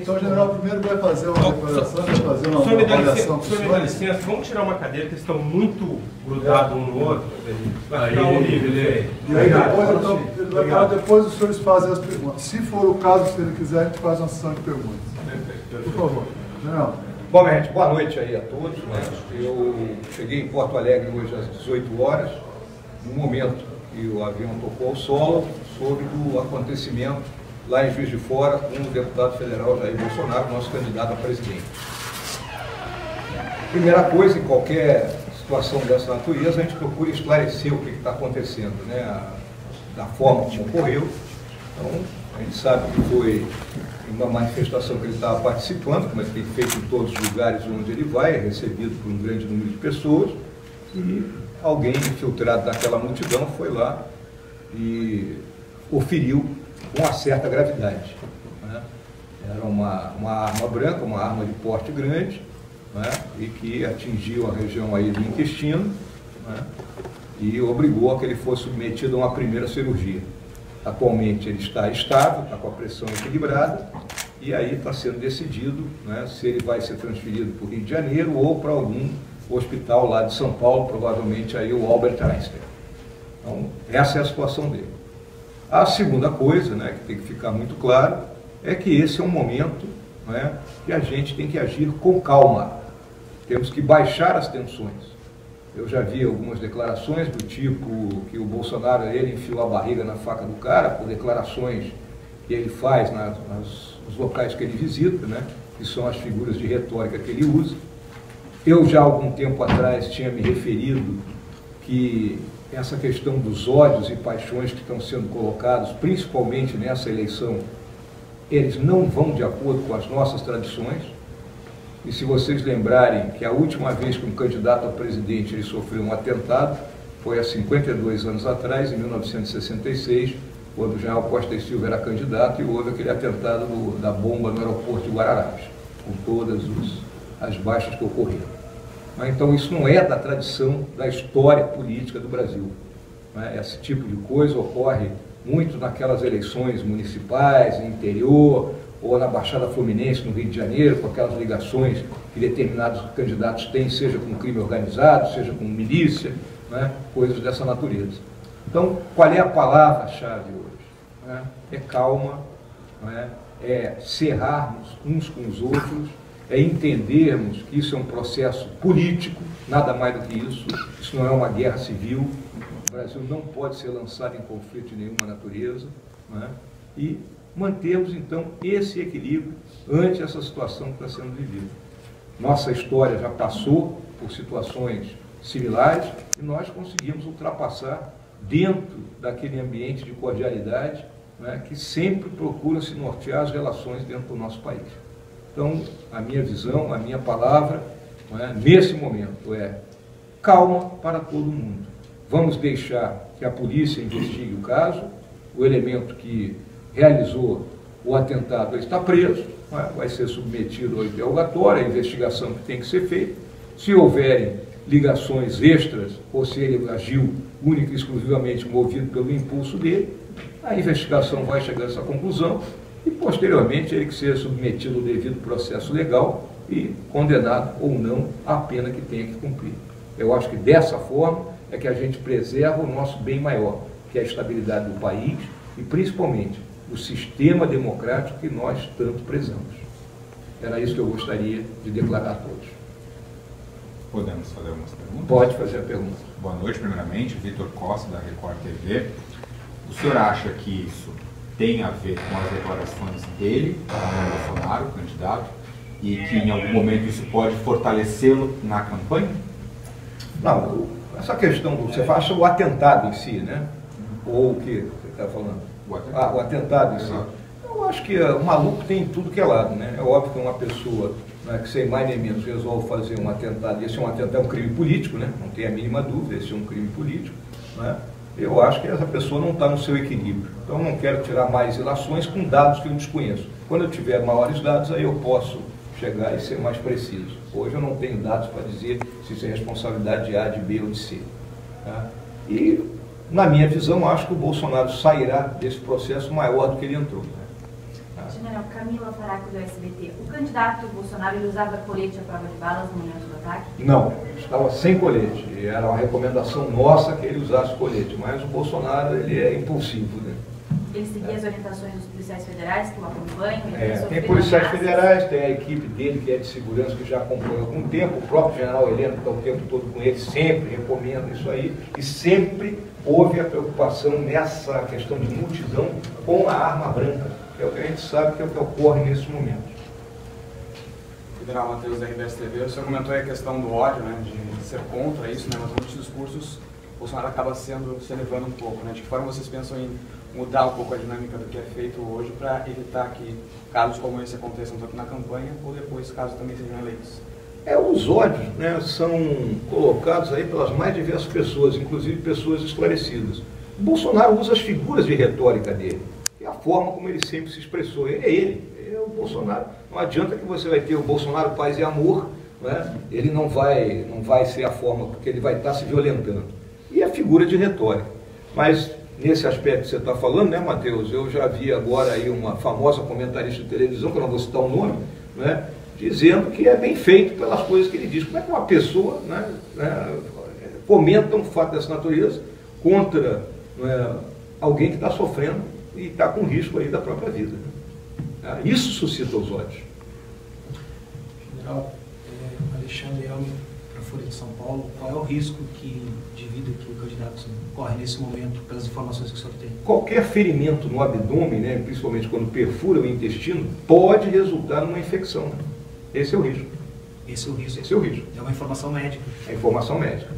Então, general, primeiro vai fazer uma declaração, vai fazer uma avaliação. O senhor me dá licença, vamos tirar uma cadeira, que estão muito grudados um no outro. Vai ficar horrível. E aí depois, então, ele vai falar, depois os senhores fazem as perguntas. Se for o caso, se ele quiser, a gente faz uma sessão de perguntas. Por favor, general. Bom, gente, boa noite aí a todos. Eu cheguei em Porto Alegre hoje às 18 horas, no momento que o avião tocou ao solo, sobre o acontecimento lá em Juiz de Fora com o deputado federal Jair Bolsonaro, nosso candidato a presidente. Primeira coisa, em qualquer situação dessa natureza, a gente procura esclarecer o que está acontecendo, né? Da forma como ocorreu. Então, a gente sabe que foi uma manifestação que ele estava participando, como ele tem feito em todos os lugares onde ele vai, é recebido por um grande número de pessoas, e alguém infiltrado naquela multidão foi lá e o feriu com uma certa gravidade. Né? Era uma arma branca, uma arma de porte grande, né? E que atingiu a região aí do intestino, né? E obrigou a que ele fosse submetido a uma primeira cirurgia. Atualmente ele está estável, está com a pressão equilibrada, e aí está sendo decidido, né, se ele vai ser transferido para o Rio de Janeiro ou para algum hospital lá de São Paulo, provavelmente aí o Albert Einstein. Então, essa é a situação dele. A segunda coisa, né, que tem que ficar muito claro, é que esse é um momento, né, que a gente tem que agir com calma. Temos que baixar as tensões. Eu já vi algumas declarações do tipo que o Bolsonaro, ele enfiou a barriga na faca do cara, por declarações que ele faz nos locais que ele visita, né, que são as figuras de retórica que ele usa. Eu já há algum tempo atrás tinha me referido que essa questão dos ódios e paixões que estão sendo colocados, principalmente nessa eleição, eles não vão de acordo com as nossas tradições. E se vocês lembrarem que a última vez que um candidato a presidente ele sofreu um atentado foi há 52 anos atrás, em 1966, quando o general Costa e Silva era candidato e houve aquele atentado da bomba no aeroporto de Guararapes, com todas as baixas que ocorreram. Mas, então isso não é da tradição da história política do Brasil. Né? Esse tipo de coisa ocorre muito naquelas eleições municipais, no interior, ou na Baixada Fluminense, no Rio de Janeiro, com aquelas ligações que determinados candidatos têm, seja com crime organizado, seja com milícia, né? Coisas dessa natureza. Então, qual é a palavra-chave hoje? Né? É calma, né? É cerrarmos uns com os outros, é entendermos que isso é um processo político, nada mais do que isso, isso não é uma guerra civil, o Brasil não pode ser lançado em conflito de nenhuma natureza, né? E mantermos, então, esse equilíbrio ante essa situação que está sendo vivida. Nossa história já passou por situações similares e nós conseguimos ultrapassar dentro daquele ambiente de cordialidade, né, que sempre procura se nortear as relações dentro do nosso país. Então, a minha visão, a minha palavra, né, nesse momento é calma para todo mundo. Vamos deixar que a polícia investigue o caso, o elemento que realizou o atentado está preso, né? Vai ser submetido ao interrogatório, a investigação que tem que ser feita. Se houverem ligações extras, ou se ele agiu única e exclusivamente movido pelo impulso dele, a investigação vai chegar a essa conclusão e, posteriormente, ele que seja submetido ao devido processo legal e condenado ou não à pena que tenha que cumprir. Eu acho que dessa forma é que a gente preserva o nosso bem maior, que é a estabilidade do país e, principalmente, o sistema democrático que nós tanto prezamos. Era isso que eu gostaria de declarar a todos. Podemos fazer algumas perguntas? Pode fazer a pergunta. Boa noite, primeiramente. Vitor Costa, da Record TV. O senhor acha que isso tem a ver com as declarações dele, do Bolsonaro, candidato, e que em algum momento isso pode fortalecê-lo na campanha? Não, essa questão, você acha o atentado em si, né? Ou o que você está falando? O atentado em si. Eu acho que o maluco tem tudo que é lado, né? É óbvio que uma pessoa, né, que sem mais nem menos resolve fazer um atentado, esse é um crime político, né? Não tem a mínima dúvida, esse é um crime político, né? Eu acho que essa pessoa não está no seu equilíbrio. Então eu não quero tirar mais ilações com dados que eu desconheço. Quando eu tiver maiores dados, aí eu posso chegar e ser mais preciso. Hoje eu não tenho dados para dizer se isso é responsabilidade de A, de B ou de C. Tá? E na minha visão, acho que o Bolsonaro sairá desse processo maior do que ele entrou. General, Camila Faraco, do SBT. O candidato Bolsonaro, ele usava colete à prova de balas no momento do ataque? Não, estava sem colete. Era uma recomendação nossa que ele usasse colete, mas o Bolsonaro, ele é impulsivo, né? Ele seguia as orientações dos policiais federais que o acompanham? Tem policiais federais, tem a equipe dele que é de segurança que já acompanha há algum tempo, o próprio general Heleno que está o tempo todo com ele, sempre recomenda isso aí, e sempre houve a preocupação nessa questão de multidão com a arma branca, que é o que a gente sabe que é o que ocorre nesse momento. General Matheus, da RBS TV, o senhor comentou aí a questão do ódio, né, de ser contra isso, né, mas muitos discursos o Bolsonaro acaba se elevando um pouco, né? De que forma vocês pensam em mudar um pouco a dinâmica do que é feito hoje para evitar que casos como esse aconteçam tanto na campanha ou depois casos também sejam eleitos? Os ódios, né, são colocados aí pelas mais diversas pessoas, inclusive pessoas esclarecidas. O Bolsonaro usa as figuras de retórica dele, é a forma como ele sempre se expressou. Ele é o Bolsonaro. Não adianta que você vai ter o Bolsonaro paz e amor, né? Ele não vai ser a forma, porque ele vai estar se violentando. E a figura de retórica. Mas nesse aspecto que você está falando, né, Matheus, eu já vi agora aí uma famosa comentarista de televisão, que eu não vou citar o nome, né, dizendo que é bem feito pelas coisas que ele diz. Como é que uma pessoa, né, comenta um fato dessa natureza contra, né, alguém que está sofrendo e está com risco aí da própria vida, né? Isso suscita os ódios. General, Alexandre Elmi, para a Folha de São Paulo, qual é o risco de vida que o candidato corre nesse momento, pelas informações que o senhor tem? Qualquer ferimento no abdômen, né, principalmente quando perfura o intestino, pode resultar numa infecção. Né? Esse é o risco. Esse é o risco? Esse é o risco. É uma informação médica? É informação médica.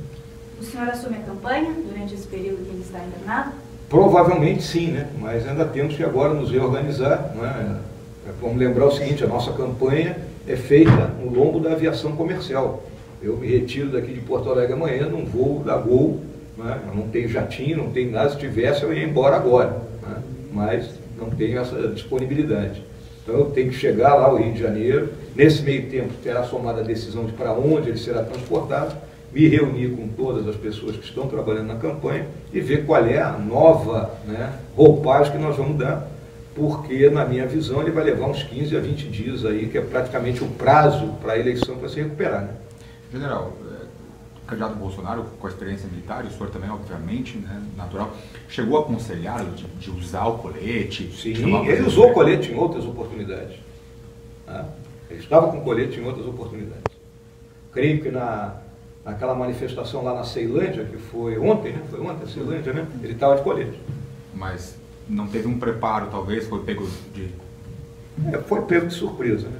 O senhor assume a campanha durante esse período que ele está internado? Provavelmente sim, né? Mas ainda temos que agora nos reorganizar. Né? Vamos lembrar o seguinte, a nossa campanha é feita no lombo da aviação comercial. Eu me retiro daqui de Porto Alegre amanhã num voo da Gol, né? Eu não tenho jatinho, não tenho nada, se tivesse eu ia embora agora, né? Mas não tenho essa disponibilidade. Então eu tenho que chegar lá ao Rio de Janeiro, nesse meio tempo terá somado a decisão de para onde ele será transportado, me reunir com todas as pessoas que estão trabalhando na campanha e ver qual é a nova, né, roupagem que nós vamos dar, porque na minha visão ele vai levar uns 15 a 20 dias aí, que é praticamente o prazo para a eleição para se recuperar, né? General, o candidato Bolsonaro, com a experiência militar, e o senhor também, obviamente, né, natural, chegou a aconselhar de usar o colete? Sim, ele usou o colete em outras oportunidades. Tá? Ele estava com colete em outras oportunidades. Creio que naquela manifestação lá na Ceilândia, que foi ontem, né? Foi ontem a Ceilândia, né? Ele estava de colete. Mas não teve um preparo, talvez, foi pego de... Foi pego de surpresa, né?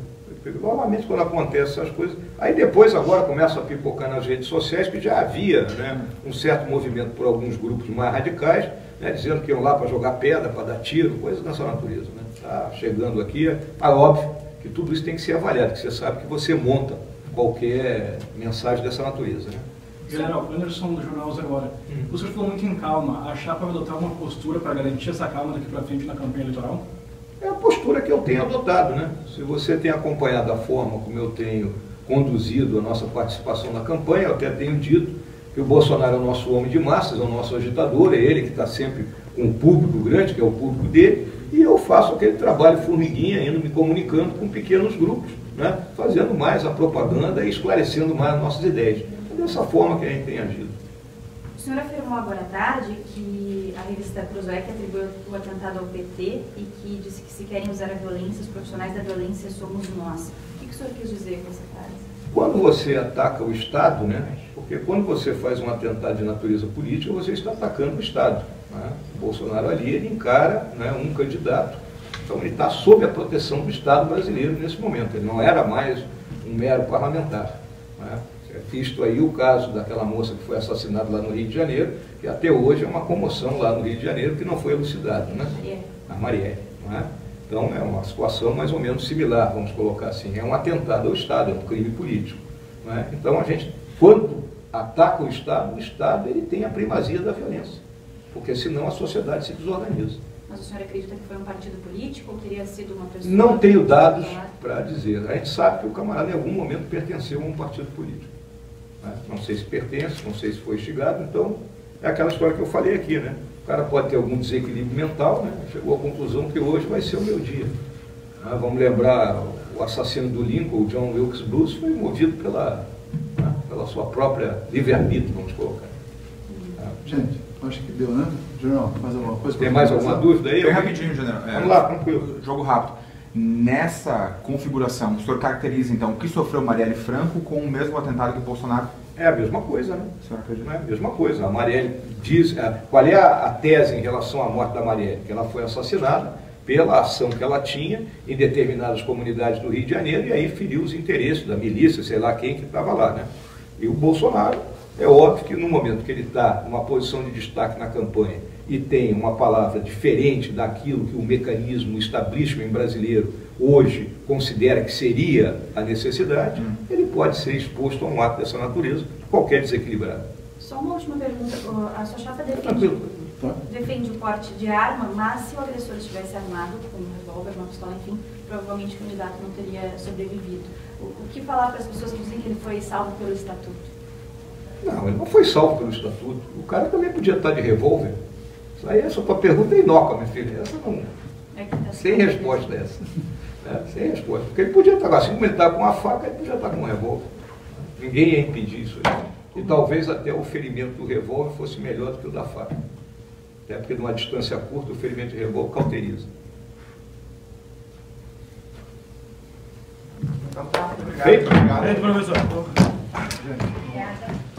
Normalmente quando acontece essas coisas, aí depois agora começa a pipocar nas redes sociais que já havia, né, um certo movimento por alguns grupos mais radicais, né, dizendo que iam lá para jogar pedra, para dar tiro, coisas dessa natureza. Né? Tá chegando aqui, óbvio que tudo isso tem que ser avaliado, que você sabe que você monta qualquer mensagem dessa natureza. Né? General, Anderson do Jornal Agora. O senhor falou muito em calma. A chapa vai adotar uma postura para garantir essa calma daqui para frente na campanha eleitoral? É a postura que eu tenho adotado, né? Se você tem acompanhado a forma como eu tenho conduzido a nossa participação na campanha, eu até tenho dito que o Bolsonaro é o nosso homem de massas, é o nosso agitador, é ele que está sempre com um público grande, que é o público dele, e eu faço aquele trabalho formiguinha, indo me comunicando com pequenos grupos, né? Fazendo mais a propaganda e esclarecendo mais as nossas ideias. É dessa forma que a gente tem agido. O senhor afirmou agora à tarde que a revista Cruzoé que atribuiu o atentado ao PT e que disse que se querem usar a violência, os profissionais da violência somos nós. O que o senhor quis dizer com essa frase? Quando você ataca o Estado, né? Porque quando você faz um atentado de natureza política, você está atacando o Estado. Né? O Bolsonaro ali, ele encara, né, um candidato. Então ele está sob a proteção do Estado brasileiro nesse momento. Ele não era mais um mero parlamentar. Né? Visto aí o caso daquela moça que foi assassinada lá no Rio de Janeiro, que até hoje é uma comoção lá no Rio de Janeiro que não foi elucidado, né? A Marielle, não é? Então é uma situação mais ou menos similar, vamos colocar assim, é um atentado ao Estado, é um crime político, não é? Então a gente, quando ataca o Estado ele tem a primazia da violência, porque senão a sociedade se desorganiza. Mas o senhor acredita que foi um partido político ou teria sido uma pessoa... Não tenho dados para dizer, a gente sabe que o camarada em algum momento pertenceu a um partido político. Não sei se pertence, não sei se foi instigado, então é aquela história que eu falei aqui, né? O cara pode ter algum desequilíbrio mental, né? Chegou à conclusão que hoje vai ser o meu dia. Vamos lembrar, o assassino do Lincoln, o John Wilkes Booth, foi movido pela sua própria livre-arbítrio, vamos colocar. Gente, acho que deu, né? General, mais alguma coisa? Tem mais alguma dúvida aí? Bem rapidinho, general. Vamos lá, tranquilo. Jogo rápido. Nessa configuração, o senhor caracteriza, então, o que sofreu Marielle Franco com o mesmo atentado que o Bolsonaro? É a mesma coisa, né? O senhor acredita? Não é a mesma coisa. A Marielle diz... Qual é a tese em relação à morte da Marielle? Que ela foi assassinada pela ação que ela tinha em determinadas comunidades do Rio de Janeiro e aí feriu os interesses da milícia, sei lá quem que estava lá, né? E o Bolsonaro, é óbvio que no momento que ele está numa posição de destaque na campanha e tem uma palavra diferente daquilo que o mecanismo, o establishment brasileiro hoje considera que seria a necessidade, ele pode ser exposto a um ato dessa natureza, qualquer desequilibrado. Só uma última pergunta. A sua chapa defende o porte de arma, mas se o agressor estivesse armado, com um revólver, uma pistola, enfim, provavelmente o candidato não teria sobrevivido. O que falar para as pessoas que dizem que ele foi salvo pelo Estatuto? Não, ele não foi salvo pelo Estatuto. O cara também podia estar de revólver. Isso aí, essa tua pergunta é inócua, minha filha. Essa não... Sem resposta essa. Sem resposta. Porque ele podia estar, assim como ele está com a faca, ele podia estar com um revólver. Ninguém ia impedir isso aí. E talvez até o ferimento do revólver fosse melhor do que o da faca. Até porque, numa distância curta, o ferimento de revólver cauteriza. Então tá, obrigado. Feito? Obrigado, professor. Obrigada.